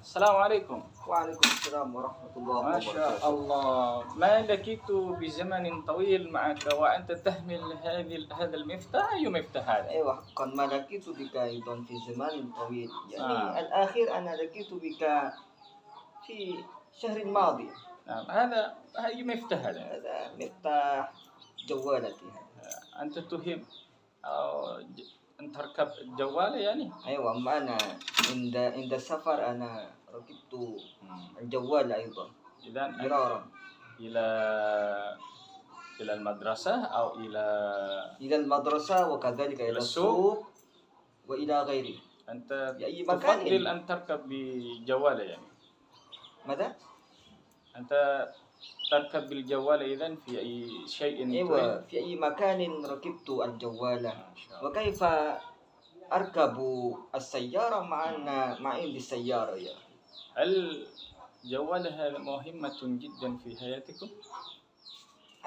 السلام عليكم. وعليكم السلام ورحمة الله ما وبركاته. شاء الله، ما لقيت بزمن طويل معك وأنت تحمل هذا المفتاح. أي مفتاح هذا؟ أيوة حقا، ما لقيت بك أيضا في زمان طويل، يعني آه. الآخر أنا لقيت بك في شهر الماضي. نعم، أي مفتاح هذا؟ هذا مفتاح جوالتي هذا. أنت تهم أن تركب الجوال يعني؟ أيوة، أما أنا عند السفر أنا ركبت الجوال أيضا إذا مرارا إلى المدرسة أو إلى المدرسة وكذلك إلى السوق وإلى غيره. أنت في أي مكان تفضل يعني. أن تركب بجوال يعني؟ ماذا؟ أنت تركب بالجوال إذن في أي شيء أيوة، في أي مكان ركبت الجوال. وكيف أركب السيارة مع عندي السيارة يا أخي؟ هل جوال هذا مهمة جدا في حياتكم؟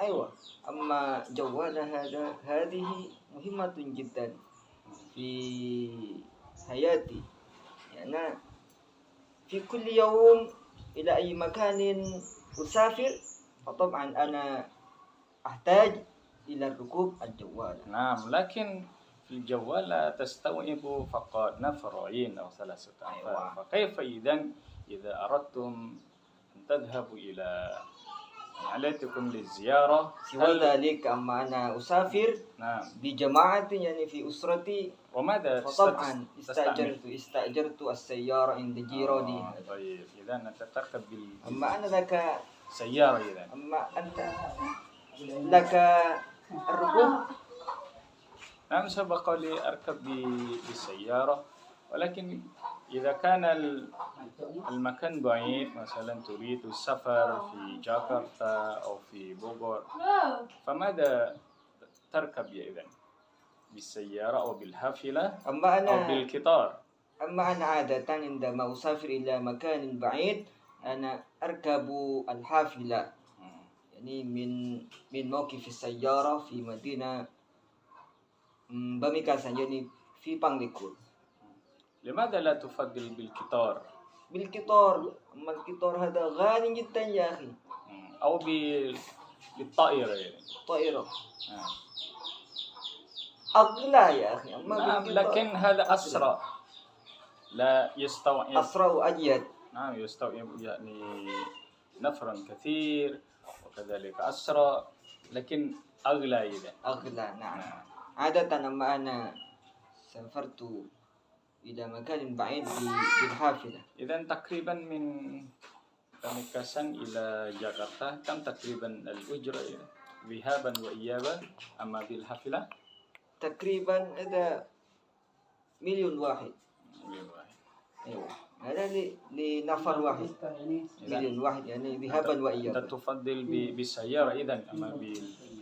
أيوة، أما جوال هذه مهمة جدا في حياتي. يعني في كل يوم إلى أي مكان أسافر، فطبعا أنا أحتاج إلى ركوب الجوال. نعم، لكن في الجوال لا تستوعب فقط نفرين أو ثلاثة أنفار. أيوة. فكيف إذا أردتم أن تذهبوا إلى رحلتكم للزيارة؟ سوى ذلك، أما أنا أسافر نعم بجماعة يعني في أسرتي، وماذا فطبعا تستعمل؟ استأجرت السيارة عند جيراني. طيب، إذا أنت تركب أما أنا لك بالسيارة إذا. أما أنت لك الركوب. نعم، سبق لي أركب بالسيارة، ولكن إذا كان المكان بعيد، مثلا تريد السفر في جاكرتا أو في بوغور، فماذا تركب إذن؟ بالسيارة أو بالحافلة أو بالقطار؟ أما أنا عادة عندما أسافر إلى مكان بعيد أنا أركب الحافلة، يعني من موقف السيارة في مدينة باميكاسان، يعني في بانغليكور. لماذا لا تفضل بالقطار؟ أما القطار هذا غالي جدا يا أخي. أو بالطائرة يعني. الطائرة أغلى يا أخي. أما نعم، لكن هذا أسرع، لا يستوعب. أسرع وأجيد. نعم، يستوعب يعني نفرا كثير، وكذلك أسرع، لكن أغلى إذا. أغلى، نعم. عادة أما أنا سافرت إلى مكان بعيد بالحافلة. إذا تقريبا من باميكاسان إلى جاكرتا كم تقريبا الأجرة ذهابا وإيابا أما بالحافلة؟ تقريبا هذا مليون واحد. أيوة، هذا لنفر واحد. مليون واحد يعني ذهابا وإيابا. أنت تفضل بالسيارة إذا أما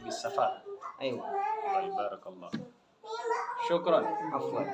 بالسفر؟ أيوة. طيب، بارك الله. شكرا. عفوا.